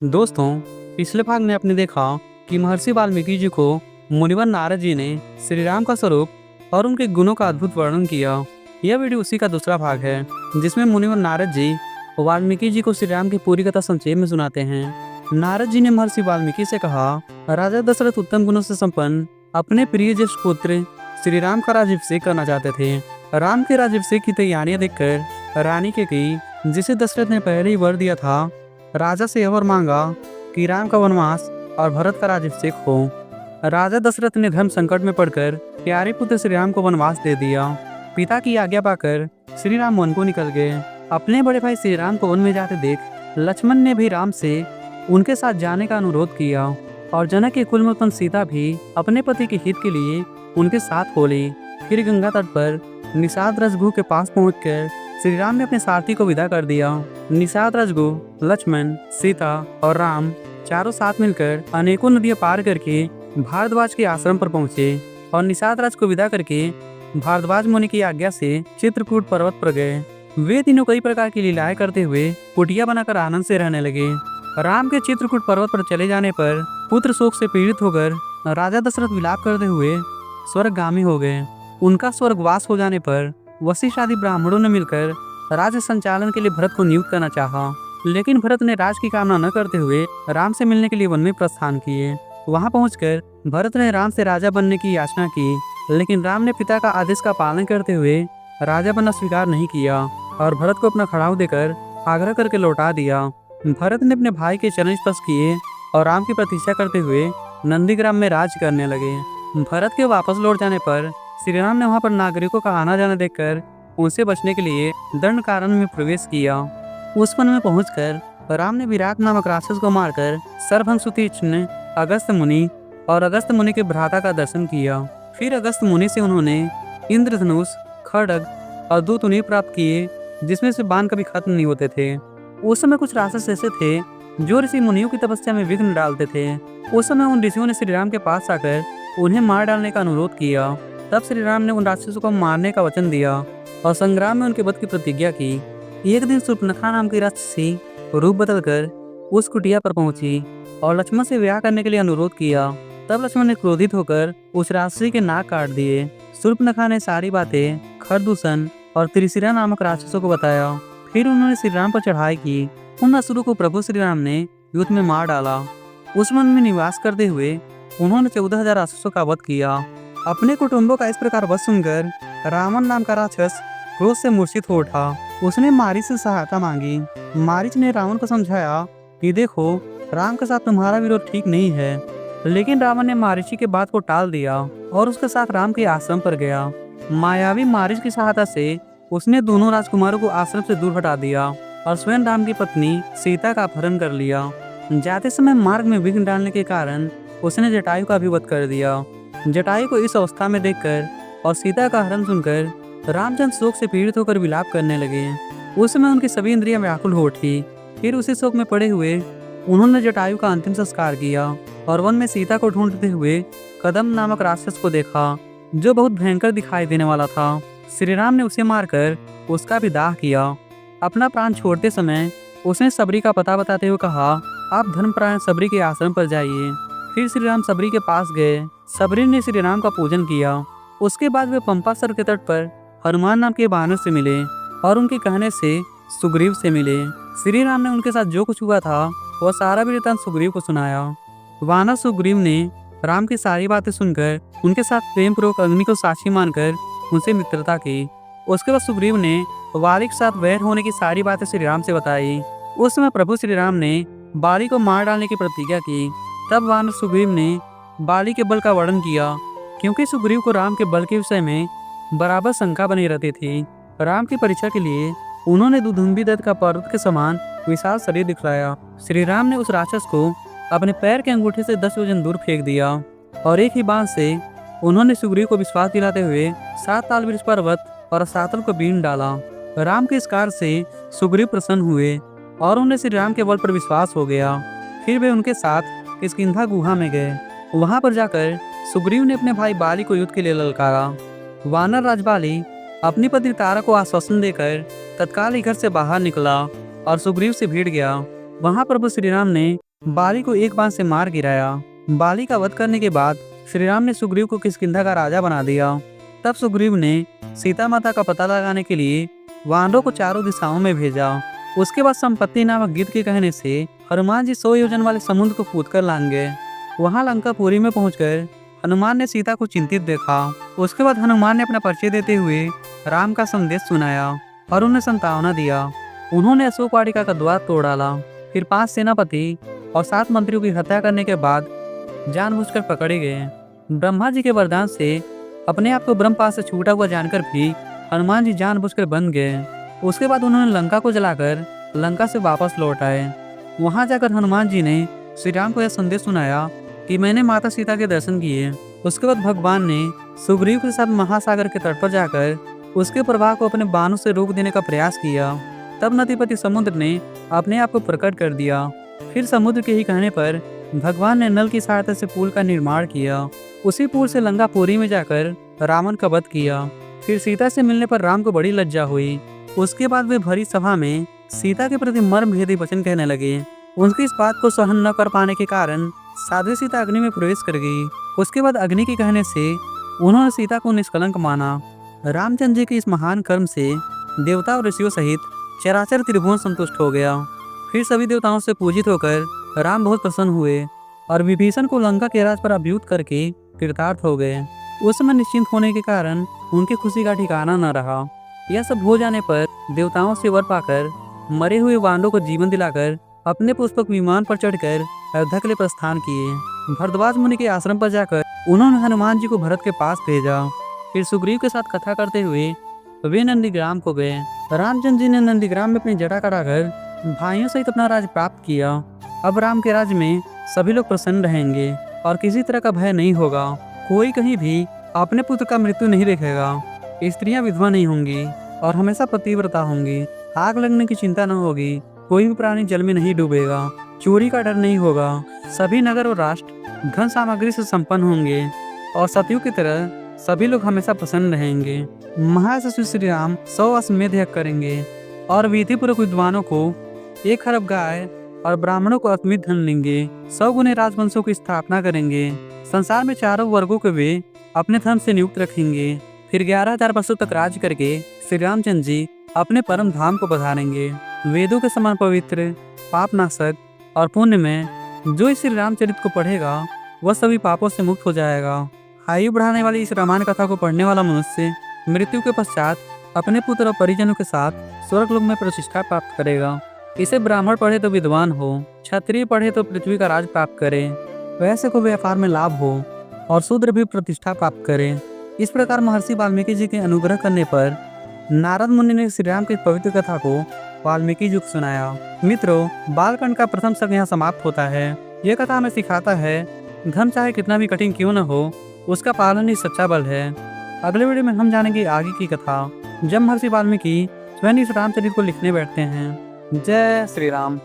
दोस्तों, पिछले भाग में आपने देखा कि महर्षि वाल्मीकि जी को मुनिवर नारद जी ने श्री राम का स्वरूप और उनके गुणों का अद्भुत वर्णन किया। यह वीडियो उसी का दूसरा भाग है, जिसमें मुनिवर नारद जी वाल्मीकि जी को श्री राम की पूरी कथा संक्षेप में सुनाते हैं। नारद जी ने महर्षि वाल्मीकि से कहा, राजा दशरथ उत्तम गुणों से संपन्न अपने प्रिय ज्येष्ठ पुत्र श्री राम का राज्याभिषेक करना चाहते थे। राम के राज्याभिषेक की तैयारियां देखकर रानी केकई, जिसे दशरथ ने पहले ही वर दिया था, राजा से यह वर मांगा कि राम का वनवास और भरत का राज्याभिषेक हो। राजा दशरथ ने धर्म संकट में पड़कर प्यारे पुत्र श्री राम को वनवास दे दिया। पिता की आज्ञा पाकर श्री राम वन को निकल गए। अपने बड़े भाई श्री राम को वन में जाते देख लक्ष्मण ने भी राम से उनके साथ जाने का अनुरोध किया और जनक के कुल में उत्पन्न सीता भी अपने पति के हित के लिए उनके साथ बोली। फिर गंगा तट पर निषाद रजगु के पास पहुंचकर श्री राम ने अपने सारथी को विदा कर दिया। निषाद रजगु, लक्ष्मण, सीता और राम चारों साथ मिलकर अनेकों नदियां पार करके भारद्वाज के आश्रम पर पहुंचे और निषाद राज को विदा करके भारद्वाज मुनि की आज्ञा से चित्रकूट पर्वत पर गए। वे तीनों कई प्रकार की लीलाएं करते हुए कुटिया बनाकर आनंद से रहने लगे। राम के चित्रकूट पर्वत पर चले जाने पर पुत्र शोक से पीड़ित होकर राजा दशरथ विलाप करते हुए स्वर्गगामी हो गए। उनका स्वर्गवास हो जाने पर वशिष्ठ आदि ब्राह्मणों ने मिलकर राज्य संचालन के लिए भरत को नियुक्त करना चाहा, लेकिन भरत ने राज की कामना न करते हुए राम से मिलने के लिए वन में प्रस्थान किए। वहां पहुंचकर भरत ने राम से राजा बनने की याचना की, लेकिन राम ने पिता का आदेश का पालन करते हुए राजा बनना स्वीकार नहीं किया और भरत को अपना खड़ाऊ देकर आग्रह करके लौटा दिया। भरत ने अपने भाई के चरण स्पर्श किए और राम की प्रतीक्षा करते हुए नंदीग्राम में राज करने लगे। भरत के वापस लौट जाने पर श्री राम ने वहां पर नागरिकों का आना जाना देखकर उनसे बचने के लिए दंडकारण्य में प्रवेश किया। उस वन में पहुंचकर राम ने विराट नामक राक्षस को मारकर सर्वभंग अगस्त मुनि और अगस्त मुनि के भ्राता का दर्शन किया। फिर अगस्त मुनि से उन्होंने इंद्रधनुष, खड्ग और दूत उन्हें प्राप्त किए, जिसमें से बाण कभी खत्म नहीं होते थे। उस समय कुछ राक्षस ऐसे थे जो ऋषि मुनियों की तपस्या में विघ्न डालते थे। उस समय उन ऋषियों ने श्री राम के पास आकर उन्हें मार डालने का अनुरोध किया। तब श्री राम ने उन राक्षसों को मारने का वचन दिया और संग्राम में उनके वध की प्रतिज्ञा की। एक दिन शूर्पणखा नाम की राक्षसी रूप बदलकर उस कुटिया पर पहुंची और लक्ष्मण से विवाह करने के लिए अनुरोध किया। तब लक्ष्मण ने क्रोधित होकर उस राक्षसी के नाक काट दिए। शूर्पणखा ने सारी बातें खरदूषण और त्रिशिरा नामक राक्षसों को बताया। फिर उन्होंने श्री राम पर चढ़ाई की। उन असुरों को प्रभु श्री राम ने युद्ध में मार डाला। उस वन में निवास करते हुए उन्होंने 14,000 राक्षसों का वध किया। अपने कुटुंबों का इस प्रकार वध सुनकर रावण नाम का राक्षस क्रोध से मूर्छित हो उठा। उसने मारीच से सहायता मांगी। मारीच ने रावण को समझाया कि देखो, राम के साथ तुम्हारा विरोध ठीक नहीं है, लेकिन रावण ने मारीची के बात को टाल दिया और उसके साथ राम के आश्रम पर गया। मायावी मारीच की सहायता से उसने दोनों राजकुमारों को आश्रम से दूर हटा दिया और स्वयं राम की पत्नी सीता का अपहरण कर लिया। जाते समय मार्ग में विघ्न डालने के कारण उसने जटायु का भी वध कर दिया। जटायु को इस अवस्था में देखकर और सीता का हरण सुनकर रामचंद्र शोक से पीड़ित होकर विलाप करने लगे। उस समय उनकी सभी इंद्रियां व्याकुल हो उठी। फिर उसी शोक में पड़े हुए उन्होंने जटायु का अंतिम संस्कार किया और वन में सीता को ढूंढते हुए कदम नामक राक्षस को देखा, जो बहुत भयंकर दिखाई देने वाला था। श्री राम ने उसे मारकर उसका भी दाह किया। अपना प्राण छोड़ते समय उसने सबरी का पता बताते हुए कहा, आप धर्मपरायण सबरी के आश्रम पर जाइए। फिर श्री राम सबरी के पास गए। सबरी ने श्री राम का पूजन किया। उसके बाद वे पंपासर के तट पर हनुमान नाम के वानर से मिले और उनके कहने से सुग्रीव से मिले। श्री राम ने उनके साथ जो कुछ हुआ था वह सारा वृत्तांत सुग्रीव को सुनाया। वानर सुग्रीव ने राम की सारी बातें सुनकर उनके साथ प्रेम पूर्वक अग्नि को साक्षी मानकर उनसे मित्रता की। उसके बाद सुग्रीव ने वाली के साथ वैर होने की सारी बातें श्री राम से बताई। उस समय प्रभु श्री राम ने बाली को मार डालने की प्रतिज्ञा की। तब वानर सुग्रीव ने बाली के बल का वर्णन किया, क्योंकि सुग्रीव को राम के बल के विषय में बराबर शंका बनी रहती थी। राम की परीक्षा के लिए उन्होंने दुधुम्बी दत्त का पर्वत के समान विशाल शरीर दिखलाया। श्री राम ने उस राक्षस को अपने पैर के अंगूठे से 10 योजन दूर फेंक दिया और एक ही बाण से उन्होंने सुग्रीव को विश्वास दिलाते हुए 7 ताल वृक्ष पर्वत और सातल को बीन डाला। राम के इस कार्य से सुग्रीव प्रसन्न हुए और उन्हें श्री राम के बल पर विश्वास हो गया। फिर वे उनके साथ किष्किंधा गुहा में गए। वहां पर जाकर सुग्रीव ने अपने भाई बाली को युद्ध के लिए ललकारा। वानर राज बाली अपनी पत्नी तारा को आश्वासन देकर तत्काल ही घर से बाहर निकला और सुग्रीव से भिड़ गया। वहां प्रभु श्री राम ने बाली को एक बाण से मार गिराया। बाली का वध करने के बाद श्री राम ने सुग्रीव को किष्किंधा का राजा बना दिया। तब सुग्रीव ने सीता माता का पता लगाने के लिए वानरों को चारों दिशाओं में भेजा। उसके बाद संपत्ति नामक गिद्ध के कहने से हनुमान जी 100 योजन वाले समुद्र को कूद कर लांग गए। वहाँ लंकापुरी में पहुंचकर हनुमान ने सीता को चिंतित देखा। उसके बाद हनुमान ने अपना परिचय देते हुए राम का संदेश सुनाया और उन्हें संतावना दिया। उन्होंने अशोक वाटिका का द्वार तोड़ डाला। फिर 5 सेनापति और 7 मंत्रियों की हत्या करने के बाद जानबूझकर पकड़े गए। ब्रह्मा जी के वरदान से अपने आप को ब्रह्मपाश से छूटा हुआ जानकर भी हनुमान जी जानबूझकर बन गए। उसके बाद उन्होंने लंका को जलाकर लंका से वापस लौट आए। वहां जाकर हनुमान जी ने श्री राम को यह संदेश सुनाया कि मैंने माता सीता के दर्शन किए। उसके बाद भगवान ने सुग्रीव के साथ महासागर के तट पर जाकर उसके प्रवाह को अपने बाणों से रोक देने का प्रयास किया। तब नदीपति समुद्र ने अपने आप को प्रकट कर दिया। फिर समुद्र के ही कहने पर भगवान ने नल की सहायता से पुल का निर्माण किया। उसी पुल से लंकापुरी में जाकर रावण का वध किया। फिर सीता से मिलने पर राम को बड़ी लज्जा हुई। उसके बाद वे भरी सभा में सीता के प्रति मर्मभेदी वचन कहने लगे। उनकी इस बात को सहन न कर पाने के कारण साध्वी सीता अग्नि में प्रवेश कर गई। उसके बाद अग्नि के कहने से उन्होंने सीता को निष्कलंक माना। रामचंद्र जी के इस महान कर्म से देवता और ऋषियों सहित चराचर त्रिभुवन संतुष्ट हो गया। फिर सभी देवताओं से पूजित होकर राम बहुत प्रसन्न हुए और विभीषण को लंका के राज पर अभियुक्त करके कृतार्थ हो गए। उस समय निश्चिंत होने के कारण उनकी खुशी का ठिकाना न रहा। यह सब हो जाने पर देवताओं से वर पाकर मरे हुए वानरों को जीवन दिलाकर अपने पुष्पक विमान पर चढ़कर अयोध्या के लिए प्रस्थान किए। भरद्वाज मुनि के आश्रम पर जाकर उन्होंने हनुमान जी को भरत के पास भेजा। फिर सुग्रीव के साथ कथा करते हुए वे नंदीग्राम को गए। रामचंद्र जी ने नंदीग्राम में अपनी जटा कटाकर भाइयों सहित अपना राज प्राप्त किया। अब राम के राज्य में सभी लोग प्रसन्न रहेंगे और किसी तरह का भय नहीं होगा। कोई कहीं भी अपने पुत्र का मृत्यु नहीं देखेगा। स्त्रियां विधवा नहीं होंगी और हमेशा पतिव्रता होंगी। आग लगने की चिंता न होगी। कोई भी प्राणी जल में नहीं डूबेगा। चोरी का डर नहीं होगा। सभी नगर और राष्ट्र धन सामग्री से संपन्न होंगे और सतयुग की तरह सभी लोग हमेशा प्रसन्न रहेंगे। महायशस्वी श्री राम 100 अश्वमेध यज्ञ करेंगे और विधि पूर्वक विद्वानों को 1 खरब गाय और ब्राह्मणों को अश्वमेध धन देंगे। 100 गुने राजवंशों की स्थापना करेंगे। संसार में चारों वर्गों को वे अपने धर्म से नियुक्त रखेंगे। फिर 11,000 वर्षों तक राज्य करके श्री रामचंद्र जी अपने परम धाम को पधारेंगे। वेदों के समान पवित्र, पापनाशक और पुण्य में जो इस श्री रामचरित को पढ़ेगा वह सभी पापों से मुक्त हो जाएगा। आयु बढ़ाने वाली इस रामायण कथा को पढ़ने वाला मनुष्य मृत्यु के पश्चात अपने पुत्र और परिजनों के साथ स्वर्गलोक में प्रतिष्ठा प्राप्त करेगा। इसे ब्राह्मण पढ़े तो विद्वान हो, क्षत्रिय पढ़े तो पृथ्वी का राज प्राप्त करे, वैश्य को व्यापार में लाभ हो और शूद्र भी प्रतिष्ठा प्राप्त करे। इस प्रकार महर्षि वाल्मीकि जी के अनुग्रह करने पर नारद मुनि ने श्री राम की पवित्र कथा को वाल्मीकि जी को सुनाया। मित्रों, बालकांड का प्रथम सर्ग यहाँ समाप्त होता है। यह कथा हमें सिखाता है धर्म चाहे कितना भी कठिन क्यों न हो, उसका पालन ही सच्चा बल है। अगले वीडियो में हम जानेंगे आगे की कथा, जब महर्षि वाल्मीकि स्वयं इस रामचरित को लिखने बैठते हैं। जय श्री राम।